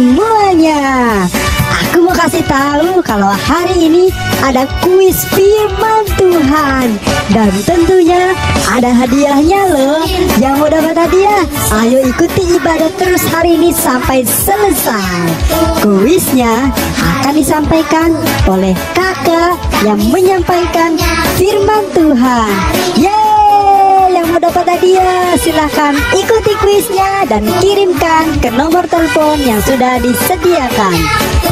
semuanya. Aku mau kasih tahu kalau hari ini ada kuis firman Tuhan. Dan tentunya ada hadiahnya loh. Yang mau dapat hadiah, ayo ikuti ibadah terus hari ini sampai selesai. Kuisnya akan disampaikan oleh kakak yang menyampaikan firman Tuhan. Yang mau dapat hadiah silahkan ikuti kuisnya dan kirimkan ke nomor telepon yang sudah disediakan.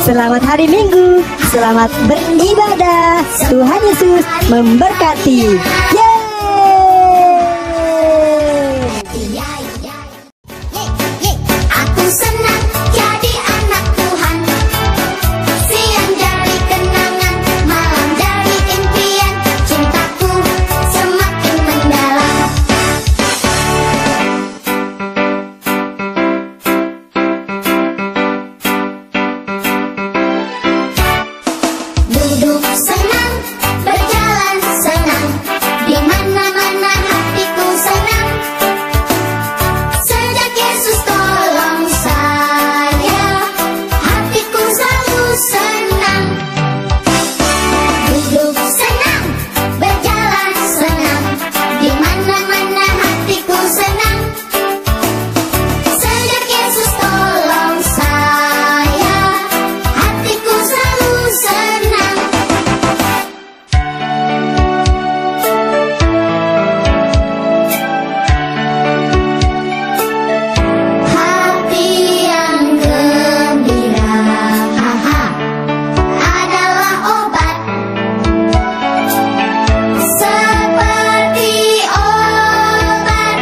Selamat hari Minggu, selamat beribadah. Tuhan Yesus memberkati. Aku senang jadi anak Tuhan. Siang jadi kenangan, malam jadi impian. Cintaku semakin mendalam. Duduk senang, berjalan senang, di mana-mana hatiku senang. Sejak Yesus tolong saya, hatiku selalu senang. Duduk senang, berjalan senang, di mana-mana hatiku senang. Sejak Yesus tolong saya, hatiku selalu senang. Hati yang gembira, haha, adalah obat. Seperti obat,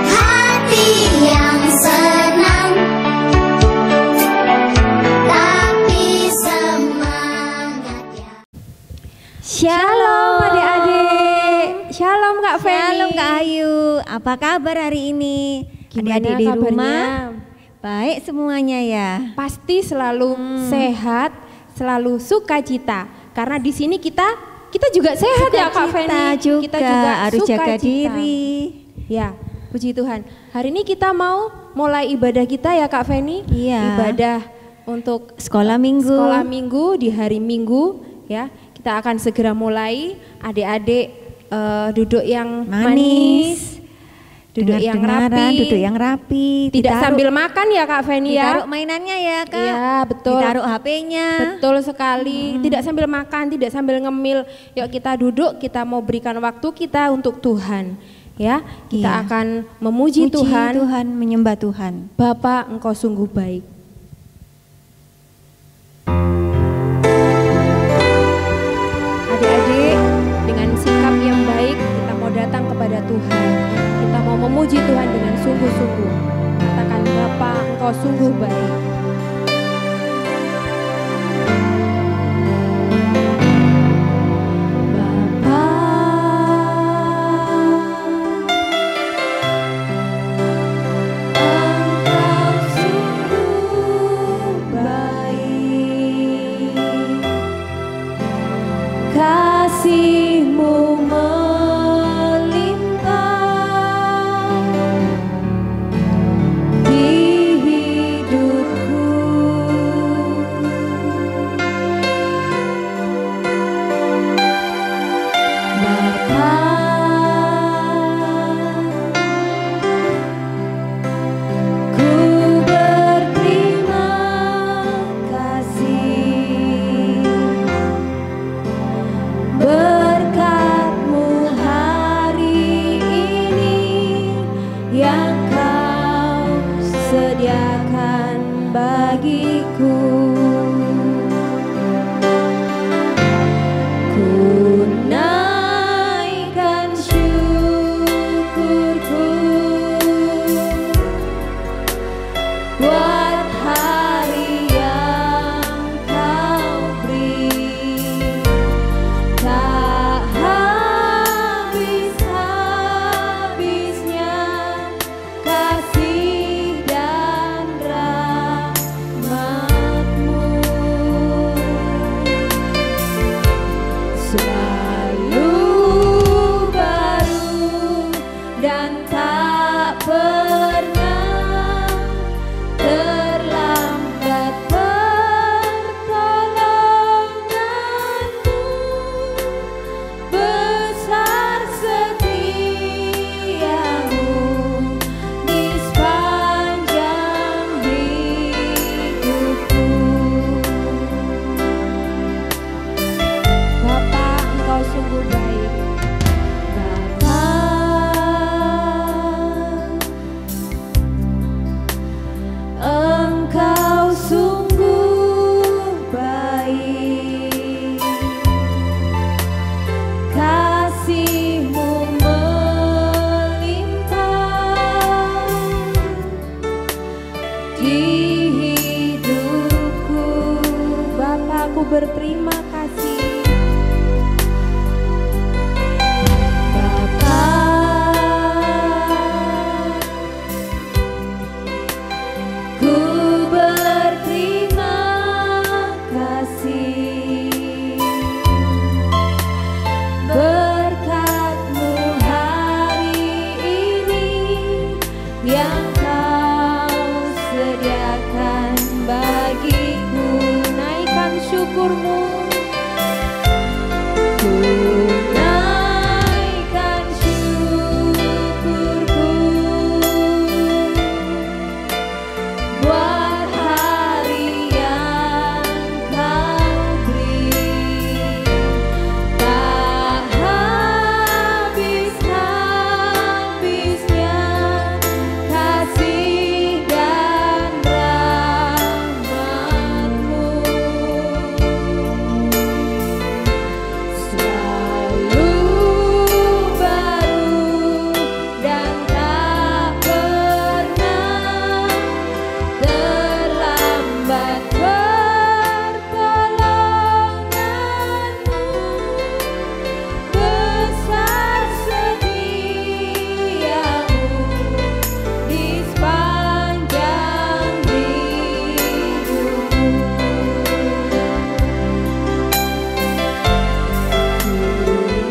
hati yang senang, tapi semangatnya. Shalom adik-adik. Shalom Kak Feni. Shalom Kak Ayu, apa kabar hari ini? Gimana Adik-adik di kabarnya? rumah? Baik semuanya ya. Pasti selalu sehat, selalu sukacita. Karena di sini kita juga sehat ya Kak Feni. Kita juga harus jaga sukacita. diri. Ya, puji Tuhan. Hari ini kita mau mulai ibadah kita ya Kak Feni. Iya. Ibadah untuk Sekolah minggu. sekolah minggu di hari Minggu ya. Kita akan segera mulai. Adik-adik duduk yang manis, duduk yang Dengar-dengaran, rapi, duduk yang rapi. tidak sambil makan ya Kak Feni ya. Ditaruh mainannya ya Kak. Iya betul. Ditaruh HP-nya. Betul sekali. Tidak sambil makan, tidak sambil ngemil. Yuk kita duduk, kita mau berikan waktu kita untuk Tuhan. Ya, kita Iya. akan memuji Puji Tuhan. menyembah Tuhan. Bapa, Engkau sungguh baik. Adik-adik, dengan sikap yang baik kita mau datang kepada Tuhan. Kita mau memuji Tuhan dengan sungguh-sungguh. Katakan Bapa, Engkau sungguh baik. Kasih-Mu melimpah di hidup berterima kasih. Ku berterima kasih berkat-Mu hari ini yang Kau sediakan bagiku. Naikkan syukur-Mu. Ku naikkan syukurku buat hari yang Kau beri. Tak habis-habisnya kasih dan rahmat-Mu. Selalu baru dan tak pernah terlambat pertolongan-Mu. Besar setiamu di sepanjang hidupku.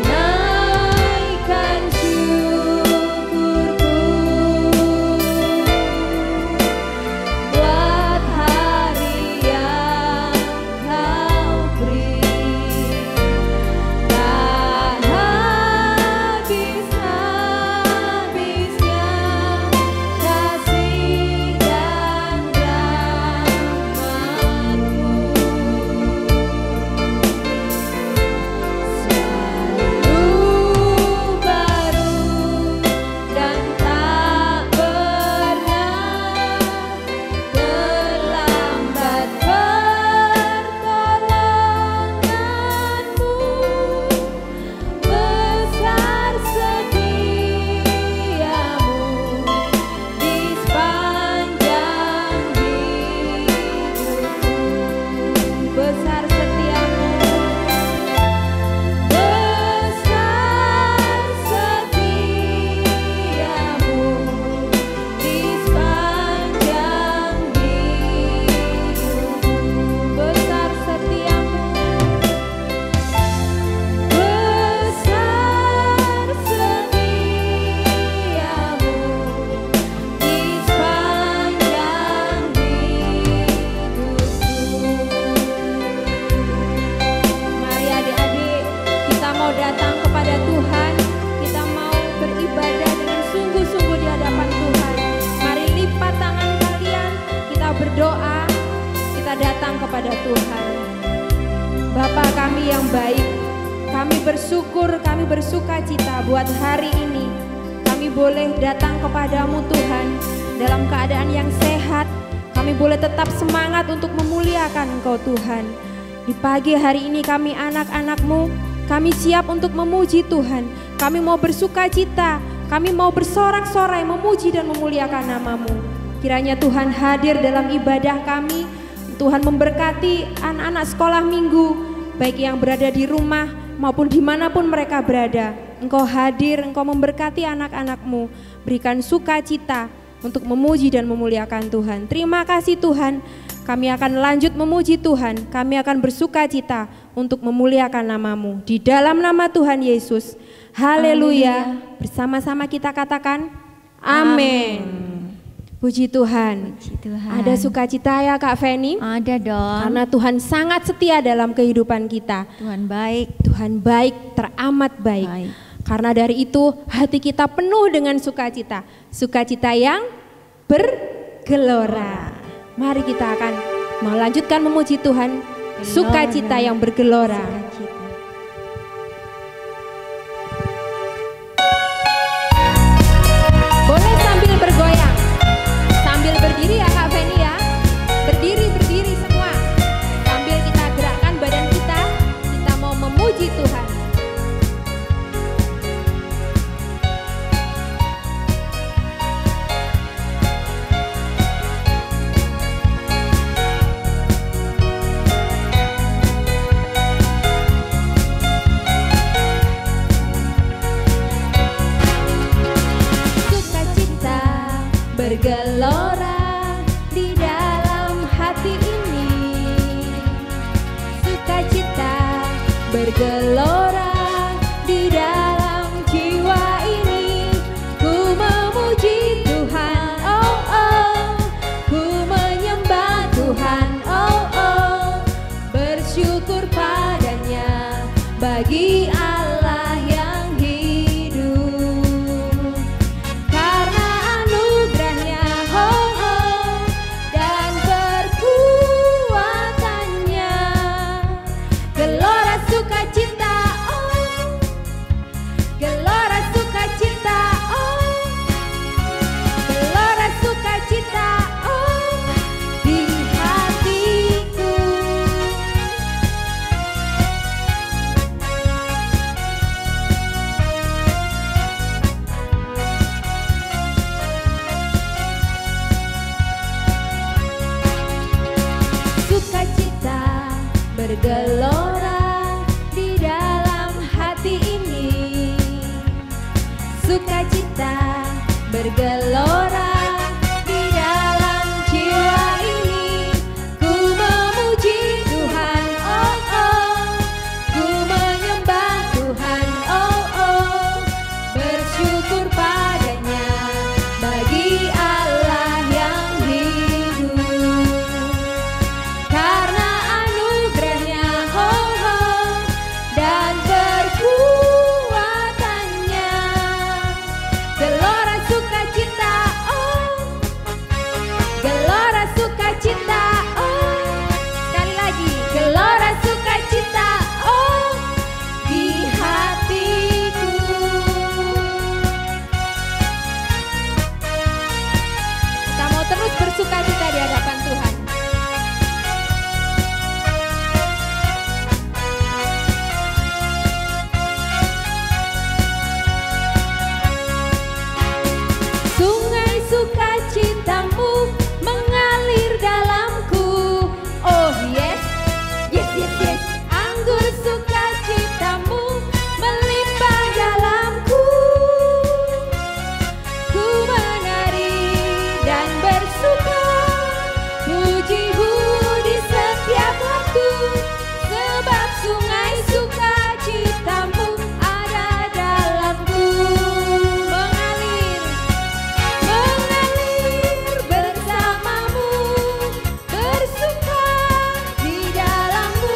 Naikkan syukurku buat hari yang Kau beri. Tak habis-habisnya kasih dan rahmat-Mu. Selalu baru dan tak pernah terlambat pertolongan-Mu. Besar setiamu di sepanjang hidupku. Besar setiamu, besar setiamu di sepanjang hidupku. Besar setiamu, besar setiamu di sepanjang hidupku. Mari adik-adik, kita mau datang kepada Tuhan. Kita mau beribadah dengan sungguh-sungguh di hadapan Tuhan. Mari lipat tangan kalian, kita berdoa, kita datang kepada Tuhan. Bapa kami yang baik, kami bersyukur, kami bersuka cita buat hari ini. Kami boleh datang kepadamu Tuhan dalam keadaan yang sehat. Kami boleh tetap semangat untuk memuliakan Engkau Tuhan. Di pagi hari ini kami anak-anak-Mu, kami siap untuk memuji Tuhan. Kami mau bersuka cita, kami mau bersorak-sorai memuji dan memuliakan nama-Mu. Kiranya Tuhan hadir dalam ibadah kami. Tuhan memberkati anak-anak sekolah minggu, baik yang berada di rumah maupun dimanapun mereka berada. Engkau hadir, Engkau memberkati anak-anak-Mu. Berikan sukacita untuk memuji dan memuliakan Tuhan. Terima kasih Tuhan. Kami akan lanjut memuji Tuhan. Kami akan bersukacita untuk memuliakan nama-Mu. Di dalam nama Tuhan Yesus. Haleluya. Bersama-sama kita katakan amin. Puji Tuhan. Puji Tuhan. Ada sukacita ya Kak Feni? Ada dong. Karena Tuhan sangat setia dalam kehidupan kita. Tuhan baik. Tuhan baik, teramat baik. Baik. Karena dari itu hati kita penuh dengan sukacita. Sukacita yang bergelora. Mari kita akan melanjutkan memuji Tuhan. Sukacita yang bergelora. Sukacita. Boleh sambil bergoyang, sambil berdiri ya Kak Feni ya. Berdiri semua. Sambil kita gerakkan badan kita mau memuji Tuhan. bergelora di dalam jiwa ini. Ku memuji Tuhan, oh oh, ku menyembah Tuhan, oh oh, bersyukur padanya bagi Allah yang hidup. Karena anugerahnya, oh oh, dan perkuatannya, gelora sukacita, oh, gelora sukacita, oh, gelora sukacita, oh, di hatiku. Sukacita bergelora di dalam hati ini. Sukacita bergelora di dalam jiwa ini. Ku memuji Tuhan, oh oh, ku menyembah Tuhan, oh oh, bersyukur padanya bagi Allah yang hidup. Karena anugerahnya, oh oh, dan perkuatannya, gelora sukacita, oh, gelora sukacita, oh, sekali lagi, gelora sukacita, oh, di hatiku. Kita mau terus bersukacita di hadapan Tuhan. Sungai sukacitamu mengalir dalamku. Oh yes, yes, yes, yes. Anggur sukacitamu melimpah dalamku. Ku menari dan bersuka, pujimu di setiap waktu, sebab sungai sukacitamu ada dalamku. Mengalir, mengalir bersamamu, bersuka di dalammu,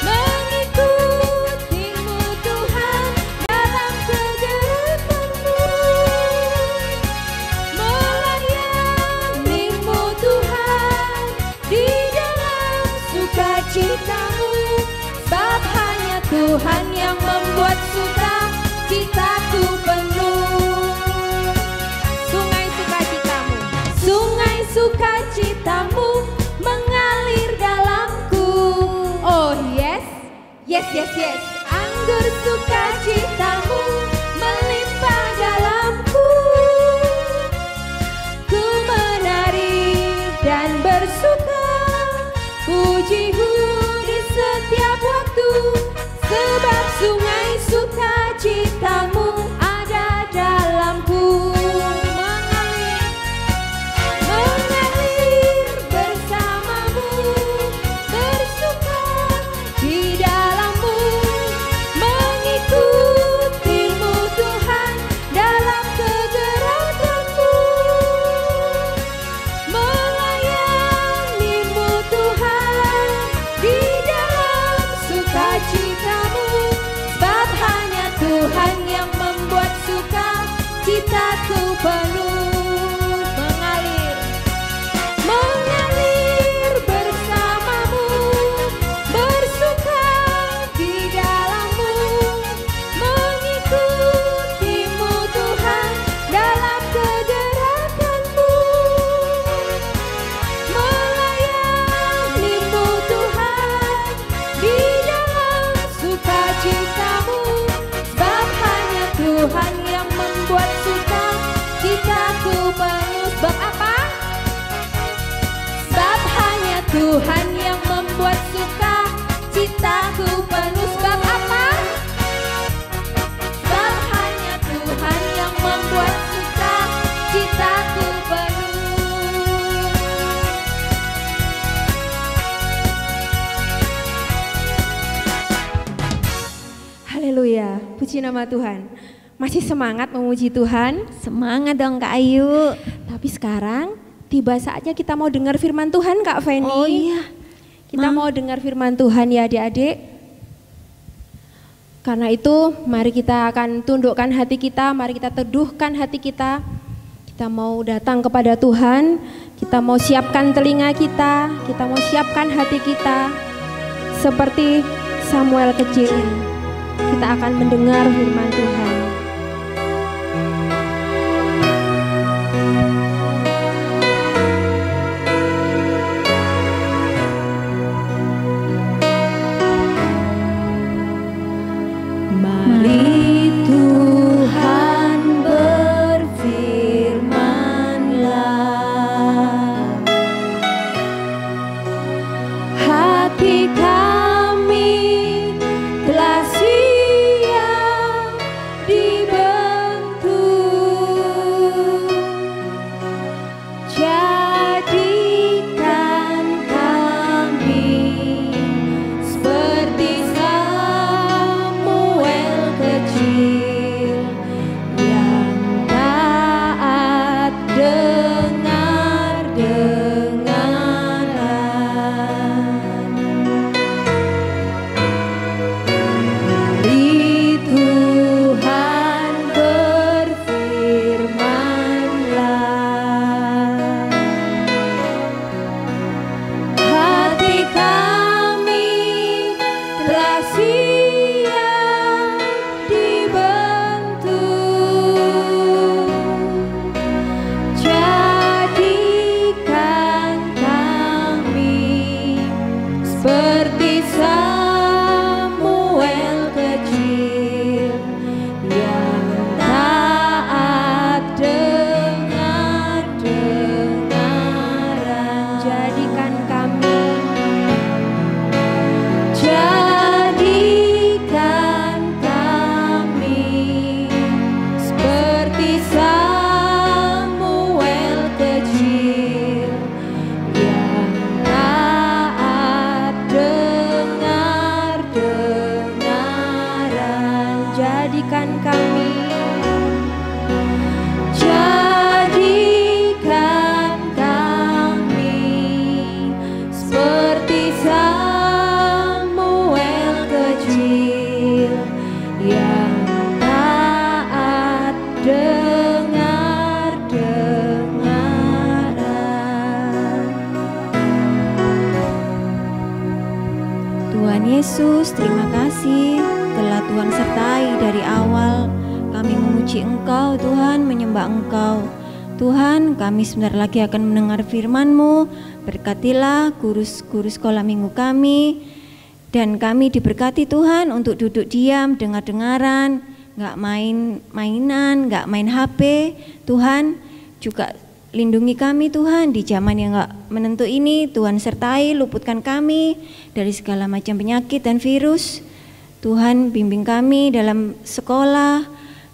mengikutimu Tuhan dalam kegerakanmu, melayanimu Tuhan di dalam sukacitamu, sebab hanya Tuhan yang membuat sukacitaku penuh. Sungai sukacitamu, sungai sukacitamu mengalir dalamku. Oh yes, yes, yes, yes. Anggur sukacitamu melimpah dalamku. Ku menari dan bersuka, pujimu di setiap waktu, sebab sungai sukacitamu ada dalamku. Mengalir, mengalir bersamamu, bersuka di dalammu, mengikutimu Tuhan dalam kegerakanmu, melayanimu Tuhan Puji nama Tuhan. Masih semangat memuji Tuhan? Semangat dong Kak Ayu. Tapi sekarang tiba saatnya kita mau dengar firman Tuhan Kak Feni. Oh iya. Kita mau dengar firman Tuhan ya adik-adik. Karena itu mari kita akan tundukkan hati kita, mari kita teduhkan hati kita. Kita mau datang kepada Tuhan, kita mau siapkan telinga kita mau siapkan hati kita. Seperti Samuel kecil, kita akan mendengar firman Tuhan. Mari Tuhan berfirman-Lah, hati kami telah siap dibentuk, jadikan kami seperti Samuel kecil yang taat dengar-dengaran. Mari Tuhan berfirman-Lah, hati kami telah siap dibentuk, jadikan kami seperti Samuel kecil yang taat dengar-dengaran. Jadikan kami seperti Samuel kecil yang taat dengar-dengaran. jadikan kami seperti Samuel kecil yang taat dengar-dengaran. Tuhan Yesus, terima kasih telah Tuhan sertai dari awal. Kami memuji Engkau Tuhan, menyembah Engkau Tuhan. Kami sebentar lagi akan mendengar firman-Mu. Berkatilah guru sekolah minggu kami, dan kami diberkati Tuhan untuk duduk diam, dengar-dengaran, gak main-mainan, gak main HP. Tuhan juga lindungi kami Tuhan di zaman yang gak menentu ini. Tuhan sertai, luputkan kami dari segala macam penyakit dan virus. Tuhan bimbing kami dalam sekolah,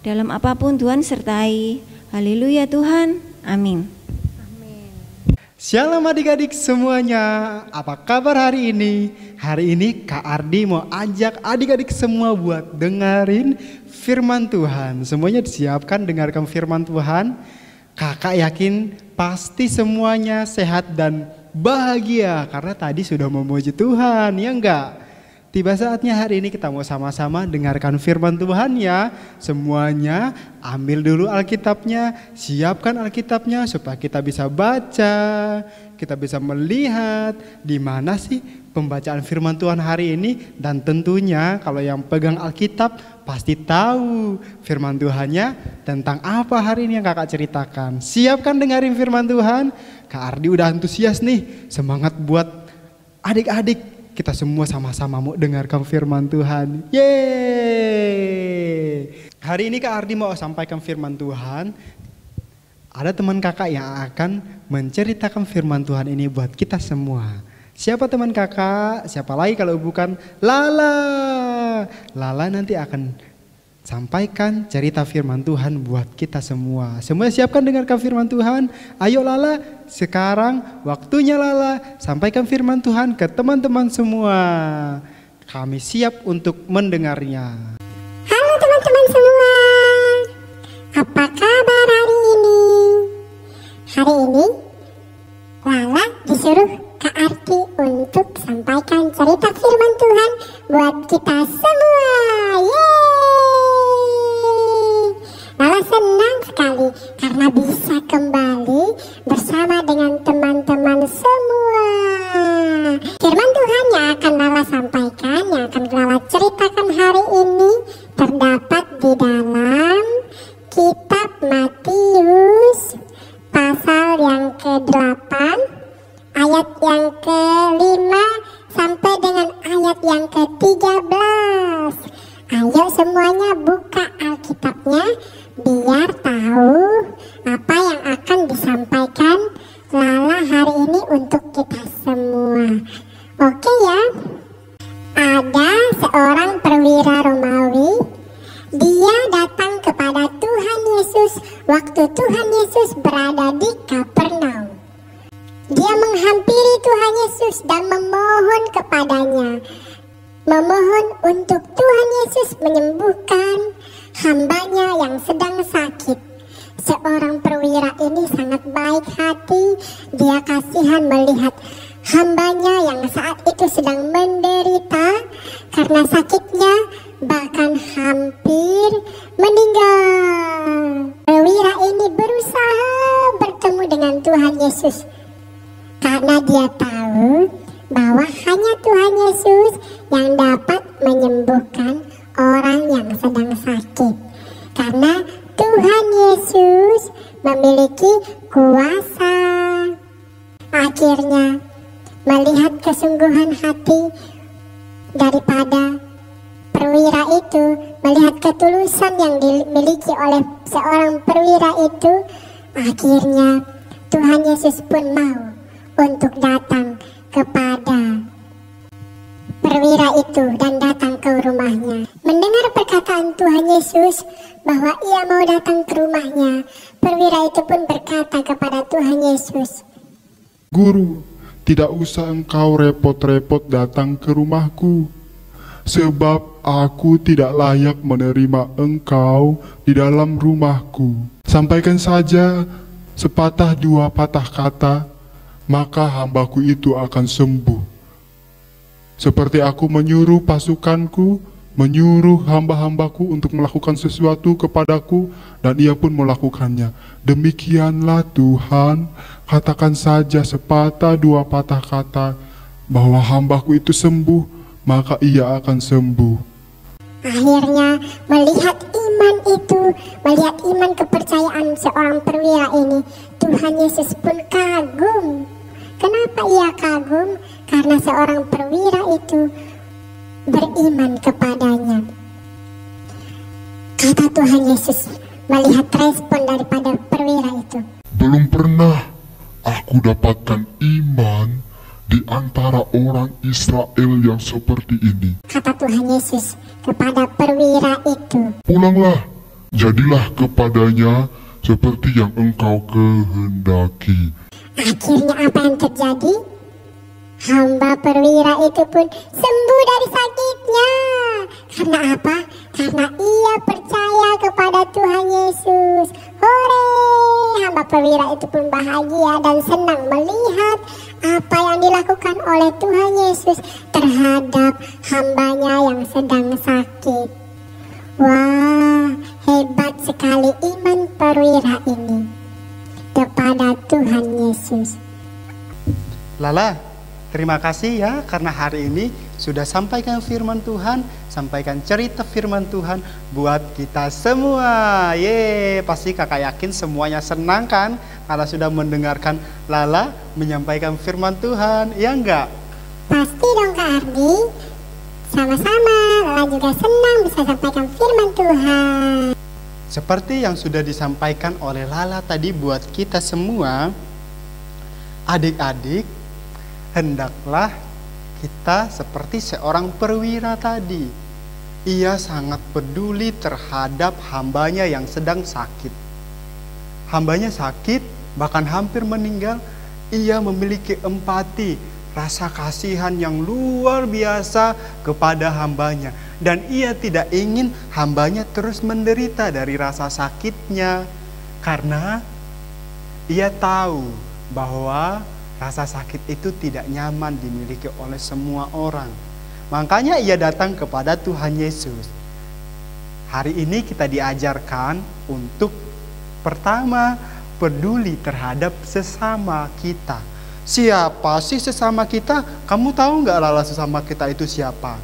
dalam apapun Tuhan sertai. Haleluya Tuhan, amin. Shalom adik-adik semuanya, apa kabar hari ini? Hari ini Kak Ardi mau ajak adik-adik semua buat dengerin firman Tuhan. Semuanya disiapkan dengarkan firman Tuhan. Kakak yakin pasti semuanya sehat dan bahagia karena tadi sudah memuji Tuhan, ya enggak? Tiba saatnya hari ini kita mau sama-sama dengarkan firman Tuhan ya. Semuanya ambil dulu Alkitabnya, siapkan Alkitabnya supaya kita bisa baca, kita bisa melihat di mana sih pembacaan firman Tuhan hari ini. Dan tentunya kalau yang pegang Alkitab pasti tahu firman Tuhannya tentang apa hari ini yang kakak ceritakan. Siapkan dengerin firman Tuhan. Kak Ardi udah antusias nih, semangat buat adik-adik. Kita semua sama-sama mau dengarkan firman Tuhan. Yeay! Hari ini Kak Ardi mau sampaikan firman Tuhan. Ada teman kakak yang akan menceritakan firman Tuhan ini buat kita semua. Siapa teman kakak? Siapa lagi kalau bukan Lala? Lala nanti akan sampaikan cerita firman Tuhan buat kita semua. Semua siapkan dengarkan firman Tuhan. Ayo Lala, sekarang waktunya Lala sampaikan firman Tuhan ke teman-teman semua. Kami siap untuk mendengarnya. Halo teman-teman ini Lala disuruh Kak Ardi untuk sampaikan cerita firman Tuhan buat kita semua. Yeay! Lala senang sekali karena bisa kembali bersama dengan teman-teman semua. Firman Tuhan yang akan Lala sampaikan, yang akan Lala ceritakan hari ini terdapat di dalam Kitab Matius pasal yang ke-8 ayat yang ke-5 sampai dengan ayat yang ke-13. Ayo semuanya buka Alkitabnya biar tahu apa yang akan disampaikan Lala hari ini untuk kita semua. Oke ya. Ada seorang perwira Romawi. Dia datang kepada Tuhan Yesus waktu Tuhan Yesus berada di Kapernaum. Dia menghampiri Tuhan Yesus dan memohon kepadanya. Memohon untuk Tuhan Yesus menyembuhkan hambanya yang sedang sakit. Seorang perwira ini sangat baik hati. Dia kasihan melihat hambanya yang saat itu sedang menderita karena sakitnya, bahkan hampir meninggal. Perwira ini berusaha bertemu dengan Tuhan Yesus karena dia tahu bahwa hanya Tuhan Yesus yang dapat menyembuhkan orang yang sedang sakit. Karena Tuhan Yesus memiliki kuasa. Akhirnya, melihat kesungguhan hati daripada perwira itu, melihat ketulusan yang dimiliki oleh seorang perwira itu, akhirnya Tuhan Yesus pun mau untuk datang kepada perwira itu dan datang ke rumahnya. Mendengar perkataan Tuhan Yesus bahwa ia mau datang ke rumahnya, perwira itu pun berkata kepada Tuhan Yesus, "Guru, tidak usah engkau repot-repot datang ke rumahku, sebab aku tidak layak menerima engkau di dalam rumahku. Sampaikan saja sepatah dua patah kata, maka hambaku itu akan sembuh. Seperti aku menyuruh pasukanku, menyuruh hamba-hambaku untuk melakukan sesuatu kepadaku, dan ia pun melakukannya. Demikianlah Tuhan, katakan saja sepatah dua patah kata, bahwa hambaku itu sembuh, maka ia akan sembuh." Akhirnya melihat iman itu, melihat iman kepercayaan seorang perwira ini, Tuhan Yesus pun kagum. Kenapa ia kagum? Karena seorang perwira itu beriman kepadanya. Kata Tuhan Yesus melihat respon daripada perwira itu. "Belum pernah aku dapatkan iman di antara orang Israel yang seperti ini." Kata Tuhan Yesus kepada perwira itu, "Pulanglah, jadilah kepadanya seperti yang engkau kehendaki." Akhirnya apa yang terjadi? Hamba perwira itu pun sembuh dari sakitnya. Karena apa? Karena ia percaya kepada Tuhan Yesus. Hore! Hamba perwira itu pun bahagia dan senang melihat apa yang dilakukan oleh Tuhan Yesus terhadap hambanya yang sedang sakit. Wah, hebat sekali iman perwira ini kepada Tuhan Yesus. Lala, terima kasih ya karena hari ini sudah sampaikan firman Tuhan, sampaikan cerita firman Tuhan buat kita semua. Pasti kakak yakin semuanya senang kan karena sudah mendengarkan Lala menyampaikan firman Tuhan, ya enggak? Pasti dong Kak Ardi. Sama-sama, Lala juga senang bisa sampaikan firman Tuhan. Seperti yang sudah disampaikan oleh Lala tadi buat kita semua, adik-adik, hendaklah kita seperti seorang perwira tadi. Ia sangat peduli terhadap hambanya yang sedang sakit. Hambanya sakit, bahkan hampir meninggal. Ia memiliki empati, rasa kasihan yang luar biasa kepada hambanya. Dan ia tidak ingin hambanya terus menderita dari rasa sakitnya. Karena Ia tahu bahwa rasa sakit itu tidak nyaman dimiliki oleh semua orang. Makanya ia datang kepada Tuhan Yesus. Hari ini kita diajarkan untuk pertama peduli terhadap sesama kita. Siapa sih sesama kita? Kamu tahu nggak Lala sesama kita itu siapa?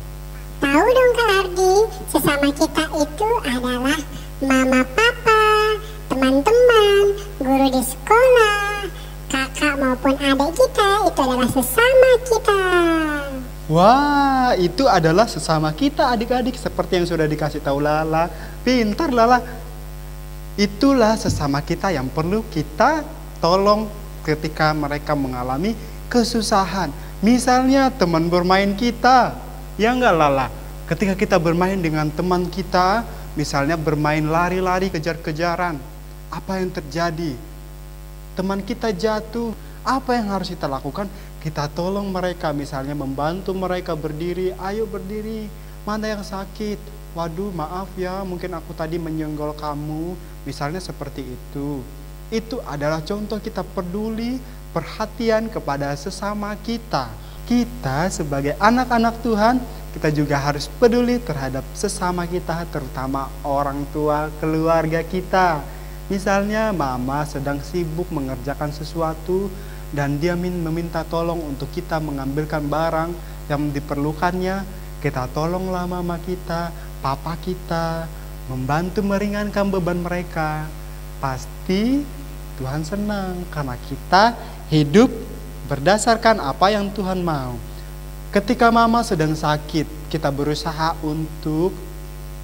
Tahu dong Kak Ardi, sesama kita itu adalah mama papa, teman-teman, guru di sekolah, kakak maupun adik kita itu adalah sesama kita. Wah, itu adalah sesama kita adik-adik, seperti yang sudah dikasih tahu Lala. Pintar Lala. Itulah sesama kita yang perlu kita tolong ketika mereka mengalami kesusahan. Misalnya teman bermain kita, ya enggak Lala? Ketika kita bermain dengan teman kita, misalnya bermain lari-lari kejar-kejaran, apa yang terjadi? Teman kita jatuh, apa yang harus kita lakukan? Kita tolong mereka, misalnya membantu mereka berdiri. Ayo berdiri, mana yang sakit? Waduh maaf ya, mungkin aku tadi menyenggol kamu. Misalnya seperti itu. Itu adalah contoh kita peduli, perhatian kepada sesama kita. Kita sebagai anak-anak Tuhan, kita juga harus peduli terhadap sesama kita, terutama orang tua, keluarga kita. Misalnya mama sedang sibuk mengerjakan sesuatu, dan dia meminta tolong untuk kita mengambilkan barang yang diperlukannya. Kita tolonglah mama kita, papa kita, membantu meringankan beban mereka. Pasti Tuhan senang karena kita hidup berdasarkan apa yang Tuhan mau. Ketika mama sedang sakit, kita berusaha untuk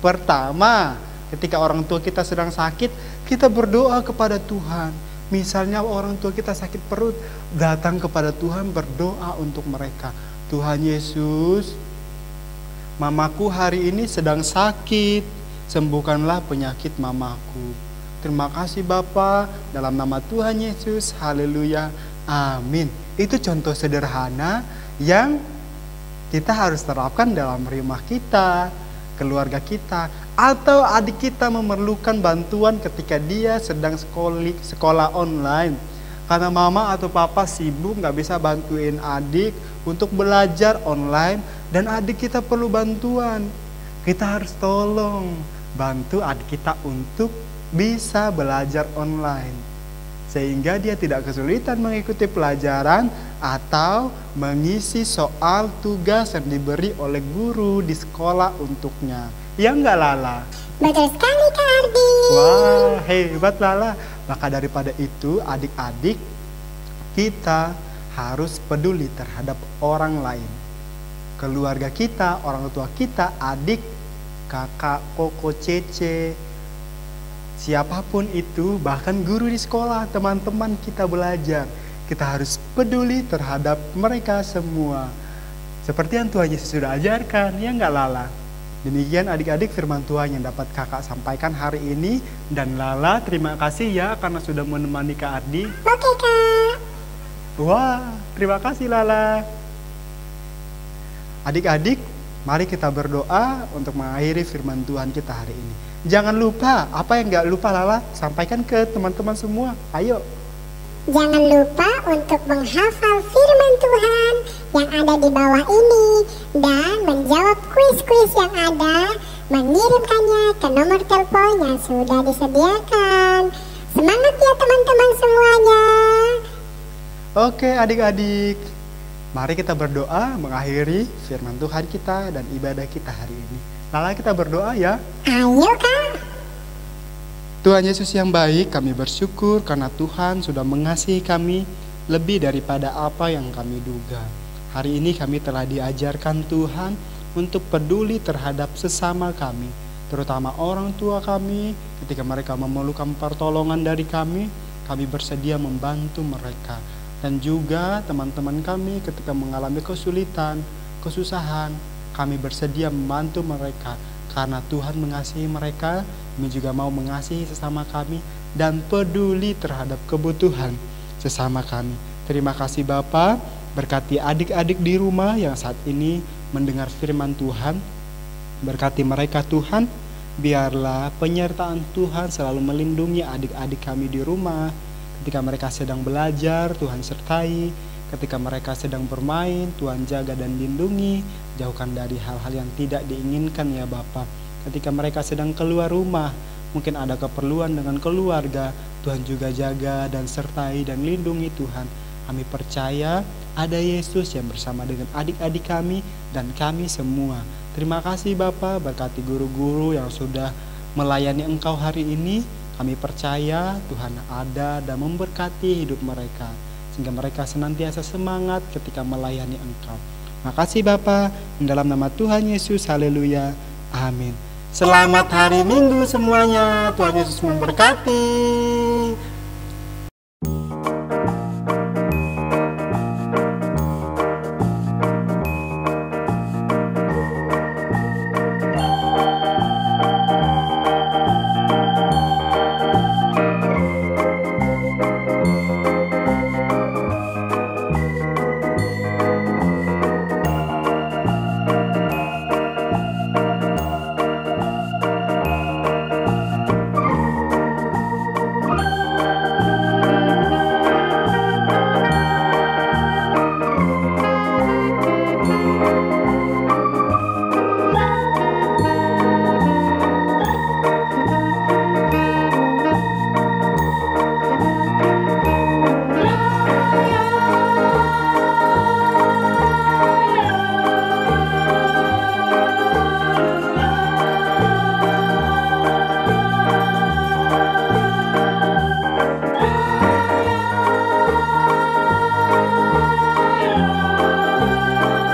pertama, ketika orang tua kita sedang sakit, kita berdoa kepada Tuhan. Misalnya orang tua kita sakit perut, datang kepada Tuhan, berdoa untuk mereka. Tuhan Yesus, mamaku hari ini sedang sakit, sembuhkanlah penyakit mamaku. Terima kasih Bapa, dalam nama Tuhan Yesus, haleluya, amin. Itu contoh sederhana yang kita harus terapkan dalam rumah kita, keluarga kita, atau adik kita memerlukan bantuan ketika dia sedang sekolah online. Karena mama atau papa sibuk gak bisa bantuin adik untuk belajar online, dan adik kita perlu bantuan. Kita harus tolong bantu adik kita untuk bisa belajar online, sehingga dia tidak kesulitan mengikuti pelajaran atau mengisi soal tugas yang diberi oleh guru di sekolah untuknya. Ya enggak Lala? Betul sekali Kak Ardi. Wah, hebat Lala. Maka daripada itu adik-adik, kita harus peduli terhadap orang lain. Keluarga kita, orang tua kita, adik, kakak, koko, cece, siapapun itu, bahkan guru di sekolah, teman-teman kita belajar. Kita harus peduli terhadap mereka semua. Seperti yang Tuhan Yesus sudah ajarkan, ya enggak Lala? Demikian adik-adik firman Tuhan yang dapat kakak sampaikan hari ini. Dan Lala terima kasih ya karena sudah menemani Kak Ardi. Oke Kak. Wah, terima kasih Lala. Adik-adik, mari kita berdoa untuk mengakhiri firman Tuhan kita hari ini. Jangan lupa, apa yang gak lupa Lala, sampaikan ke teman-teman semua. Ayo. Jangan lupa untuk menghafal firman Tuhan yang ada di bawah ini dan menjawab kuis-kuis yang ada, mengirimkannya ke nomor telepon yang sudah disediakan. Semangat ya teman-teman semuanya. Oke adik-adik, mari kita berdoa mengakhiri firman Tuhan kita dan ibadah kita hari ini. Lala kita berdoa ya. Ayo Kak. Tuhan Yesus yang baik, kami bersyukur karena Tuhan sudah mengasihi kami lebih daripada apa yang kami duga. Hari ini kami telah diajarkan Tuhan untuk peduli terhadap sesama kami, terutama orang tua kami. Ketika mereka memerlukan pertolongan dari kami bersedia membantu mereka. Dan juga teman-teman kami ketika mengalami kesulitan, kesusahan, kami bersedia membantu mereka. Karena Tuhan mengasihi mereka, kami juga mau mengasihi sesama kami dan peduli terhadap kebutuhan sesama kami. Terima kasih Bapa, berkati adik-adik di rumah yang saat ini mendengar firman Tuhan. Berkati mereka Tuhan, biarlah penyertaan Tuhan selalu melindungi adik-adik kami di rumah. Ketika mereka sedang belajar, Tuhan sertai. Ketika mereka sedang bermain, Tuhan jaga dan lindungi. Jauhkan dari hal-hal yang tidak diinginkan ya Bapa. Ketika mereka sedang keluar rumah, mungkin ada keperluan dengan keluarga, Tuhan juga jaga dan sertai dan lindungi Tuhan. Kami percaya ada Yesus yang bersama dengan adik-adik kami dan kami semua. Terima kasih Bapa, berkati guru-guru yang sudah melayani Engkau hari ini. Kami percaya Tuhan ada dan memberkati hidup mereka, sehingga mereka senantiasa semangat ketika melayani Engkau. Makasih Bapa, dalam nama Tuhan Yesus, haleluya, amin. Selamat hari Minggu semuanya, Tuhan Yesus memberkati.